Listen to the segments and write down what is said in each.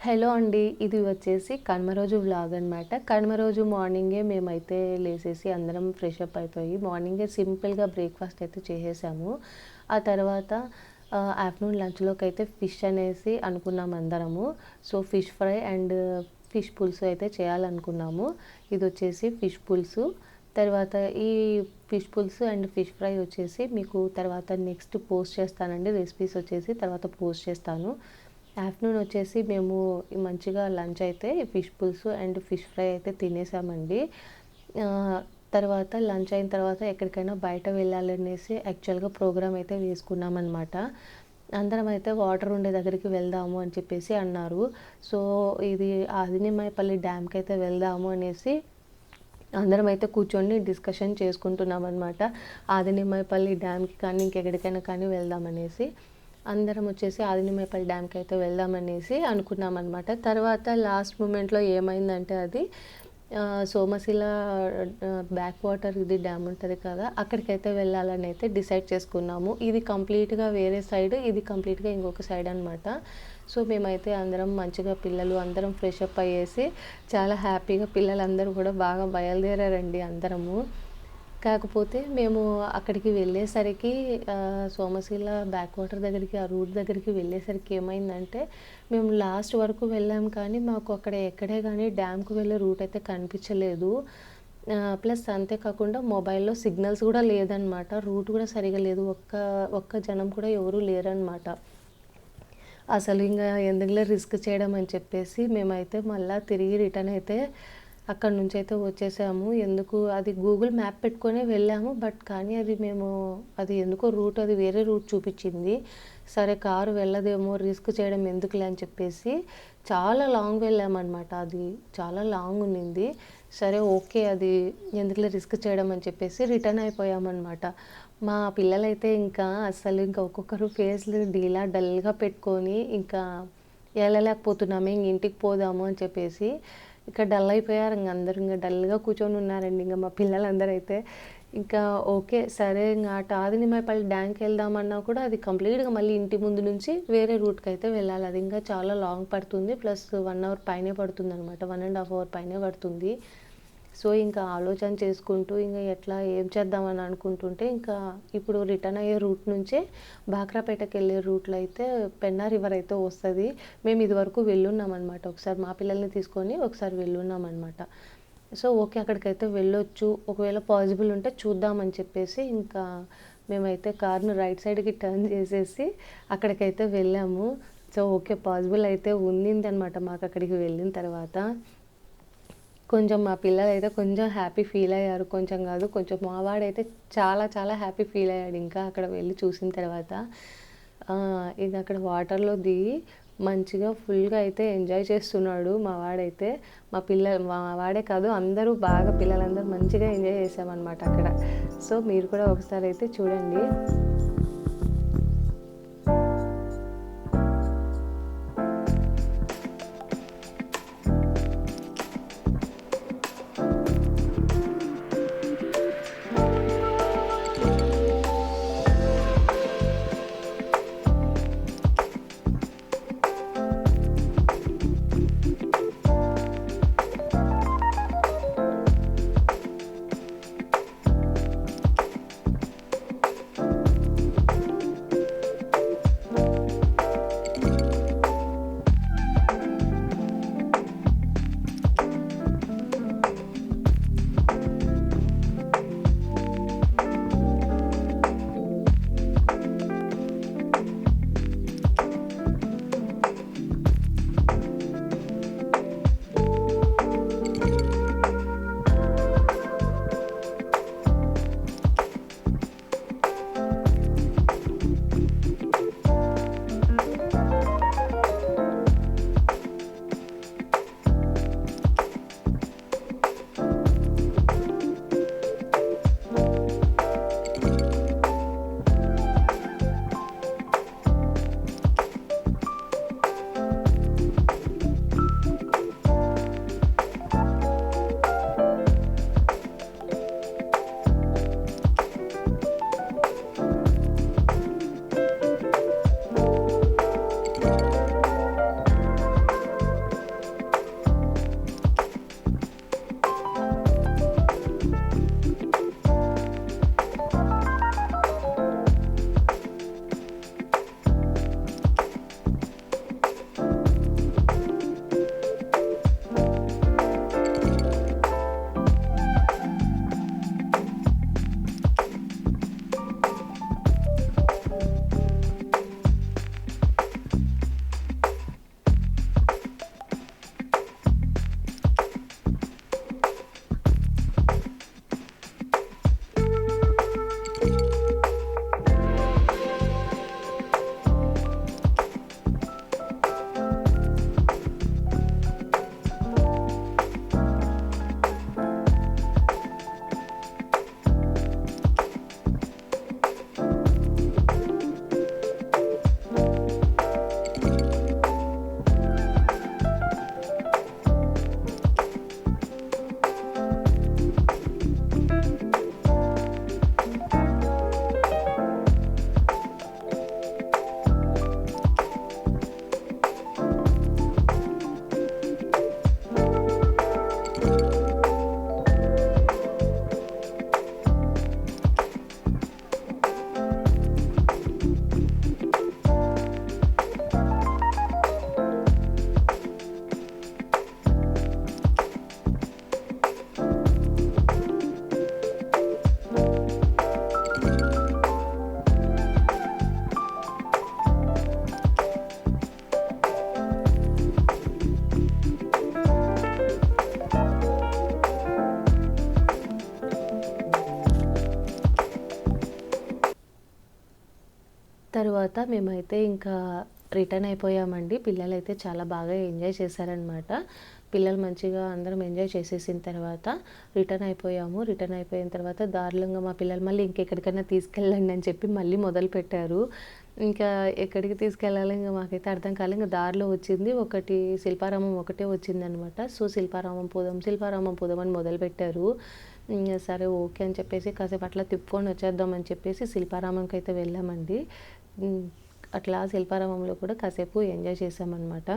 Hello అండి. ఇది వచ్చేసి కనుమ రోజు వ్లాగ్ అనమాట. కనుమ రోజు మార్నింగే మేమైతే లేసేసి అందరం ఫ్రెష్ అప్ అయిపోయి మార్నింగే సింపుల్‌గా బ్రేక్‌ఫాస్ట్ అయితే చేసేసాము. ఆ తర్వాత ఆఫ్టర్‌నూన్ లంచ్‌లోకైతే ఫిష్ అనేసి అనుకున్నాం అందరము. So, fish fry and fish పులుసు అయితే చేయాలనుకున్నాము. ఇదొచ్చేసి ఫిష్ పులుసు. తర్వాత ఈ ఫిష్ పులుసు అండ్ ఫిష్ ఫ్రై వచ్చేసి మీకు తర్వాత నెక్స్ట్ పోస్ట్ చేస్తానండి. రెసిపీస్ వచ్చేసి తర్వాత పోస్ట్ చేస్తాను. ఆఫ్టర్‌నూన్ వచ్చేసి మేము మంచిగా లంచ్ అయితే ఫిష్ పులుసు అండ్ ఫిష్ ఫ్రై అయితే తినేసామండి. ఆహ్, తర్వాత లంచ్ అయిన తర్వాత ఎక్కడికైనా బయట వెళ్ళాలనేసి యాక్చువల్‌గా ప్రోగ్రామ్ అయితే వేసుకున్నామనమాట. అందరం అయితే వాటర్ ఉండే దగ్గరికి వెళ్దాము అని చెప్పేసి అన్నారు. సో, ఇది ఆదినిమయపల్లి డ్యామ్‌కైతే వెళ్దాము అనేసి అందరం అయితే కూర్చొని డిస్కషన్ చేసుకుంటున్నామనమాట. ఆదినిమయపల్లి డ్యామ్‌కి కానీ ఇంకెక్కడికైనా కానీ వెళ్దామనేసి. అందరం వచ్చేసి ఆదినిమయపల్లి డ్యామ్‌కి అయితే వెళ్దామనేసి అనుకున్నామనమాట. తర్వాత లాస్ట్ మూమెంట్‌లో ఏమైందంటే అది సోమశిల బ్యాక్ వాటర్ ఇది డ్యామ్ ఉంటది కదా! అక్కడికైతే వెళ్ళాలని అయితే డిసైడ్ చేసుకున్నాము. ఇది కంప్లీట్‌గా వేరే సైడ్, ఇది కంప్లీట్‌గా ఇంకొక సైడ్ అనమాట. సో, మేమైతే అందరం మంచిగా పిల్లలు అందరం ఫ్రెష్ అప్ అయ్యేసి చాలా హ్యాపీగా పిల్లలందరూ కూడా బాగా బయలుదేరారండి అందరము. కాకపోతే మేము అక్కడికి వెళ్ళేసరికి సోమశిల బ్యాక్ వాటర్ దగ్గరికి, ఆ రూట్ దగ్గరికి వెళ్ళేసరికి ఏమైందంటే, మేము లాస్ట్ వరకు వెళ్ళాం కానీ, మాకు అక్కడ ఎక్కడే గానీ డ్యామ్‌కి వెళ్ళే రూట్ అయితే కనిపించలేదు. ప్లస్ అంతేకాకుండా మొబైల్‌లో సిగ్నల్స్ గూడా లేదనమాట. రూట్ గూడా సరిగ్గా లేదు. ఒక్క జనం కూడా ఎవరు లేరనమాట. అసలు ఇంగా ఎందుకులే రిస్క్ చేయడం అని చెప్పేసి మేమైతే మళ్ళా తిరిగి రిటర్న్ అయితే అక్కడి నుంచైతే వచ్చేసాము. ఎందుకు అది గూగుల్ మ్యాప్ పెట్టుకొనే వెళ్ళాము. బట్ కానీ అది ఎందుకో రూట్ అది వేరే రూట్ చూపిచ్చింది. సరే కారు వెళ్ళదేమో రిస్క్ చేయడం ఎందుకులే అని చెప్పేసి చాలా లాంగ్ వెళ్ళామనమాట. అది చాలా లాంగ్ ఉన్నింది. సరే ఓకే. అది ఎందుకులే రిస్క్ చేయడం అని చెప్పేసి రిటర్న్ అయిపోయామనమాట. మా పిల్లలైతే ఇంకా అస్సలు ఇంకా ఒక్కొక్కరు ఫేస్‌లు డల్‌గా పెట్టుకొని ఇంకా ఎళ్ళలేకపోతున్నాము. ఇంక ఇంటికి పోదాము అని చెప్పేసి ఇక డల్ అయిపోయారు. ఇంక అందరూ ఇంక డల్‌గా కూర్చొని ఉన్నారండి. ఇంక మా పిల్లలందరూ అయితే ఇంకా ఓకే. సరే ఇంగ అటు ఆదినిమయపల్లి డ్యామ్‌కెళ్దామన్నా కూడా అది కంప్లీట్‌గా మళ్ళీ ఇంటి ముందు నుంచి వేరే రూట్‌కైతే వెళ్ళాలి. అది ఇంకా చాలా లాంగ్ పడుతుంది. ప్లస్ 1 అవర్ పైనే పడుతుందనమాట. 1 ½ అవర్ పైనే పడుతుంది. సో, ఇంకా ఆలోచన చేసుకుంటూ ఇంగ ఎట్లా ఏం చేద్దామని అనుకుంటుంటే, ఇంకా ఇప్పుడు రిటర్న్ అయ్యే రూట్ నుంచే బాక్రాపేటకెళ్ళే రూట్‌లో అయితే పెన్నా రివర్ అయితే వస్తది. మేము ఇదివరకు వెళ్ళున్నామనమాట. ఒకసారి మా పిల్లల్ని తీసుకొని ఒకసారి వెళ్ళున్నామనమాట. So, okay. అక్కడికైతే వెళ్ళొచ్చు. ఒకవేళ పాజిబుల్ ఉంటే చూద్దామని చెప్పేసి ఇంకా మేమైతే కార్‌ని రైట్ సైడ్‌కి టర్న్ చేసేసి అక్కడికైతే వెళ్ళాము. So, okay. పాజిబుల్ అయితే ఉన్నిందనమాట మాకక్కడికి వెళ్ళిన తర్వాత. కొంచెం మా పిల్లలైతే కొంచెం హ్యాపీ ఫీల్ అయ్యారు. కొంచెం కాదు, కొంచెం మా వాడైతే చాలా చాలా హ్యాపీ ఫీల్ అయ్యాడు ఇంకా అక్కడ వెళ్లి చూసిన తర్వాత. ఇక అక్కడ వాటర్‌లో దిగి మంచిగా ఫుల్‌గా అయితే ఎంజాయ్ చేస్తున్నాడు మా వాడైతే. మా వాడే కాదు అందరూ బాగా పిల్లలందరూ మంచిగా ఎంజాయ్ చేశామనమాట అక్కడ. సో, మీరు కూడా ఒకసారి అయితే చూడండి. తర్వాత మేమైతే ఇంకా రిటర్న్ అయిపోయామండి. పిల్లలైతే చాలా బాగా ఎంజాయ్ చేశారనమాట. పిల్లలు మంచిగా అందరం ఎంజాయ్ చేసేసిన తర్వాత రిటర్న్ అయిపోయాము. రిటర్న్ అయిపోయిన తర్వాత దారిలో మా పిల్లలు మళ్ళీ ఇంకెక్కడికైనా తీసుకెళ్ళండి అని చెప్పి మళ్ళీ మొదలుపెట్టారు. ఇంకా ఎక్కడికి తీసుకెళ్ళాలో ఇంక మాకైతే అర్థం కాలే. ఇంక దారిలో వచ్చింది ఒకటి శిల్పారామం ఒకటే వచ్చిందనమాట. సో, శిల్పారామం పోదాం అని మొదలుపెట్టారు. సరే ఓకే అని చెప్పేసి కాసేపు అట్లా తిప్పుకొని వచ్చేద్దాం అని చెప్పేసి శిల్పారామంకి అయితే వెళ్ళామండి. అట్లా శిల్పారామంలో కూడా కాసేపు ఎంజాయ్ చేసామన్నమాట.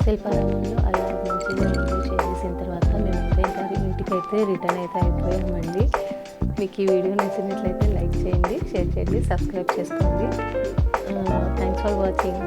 శిల్పారామంలో అలా మంచిగా ఎంజాయ్ చేసేసిన తర్వాత మేమైతే ఇంకా ఇంటికైతే రిటర్న్ అయితే అయిపోయామండి. మీకు ఈ వీడియో నచ్చినట్లయితే లైక్ చేయండి, షేర్ చేయండి, సబ్స్క్రైబ్ చేసుకోండి. Thanks for watching.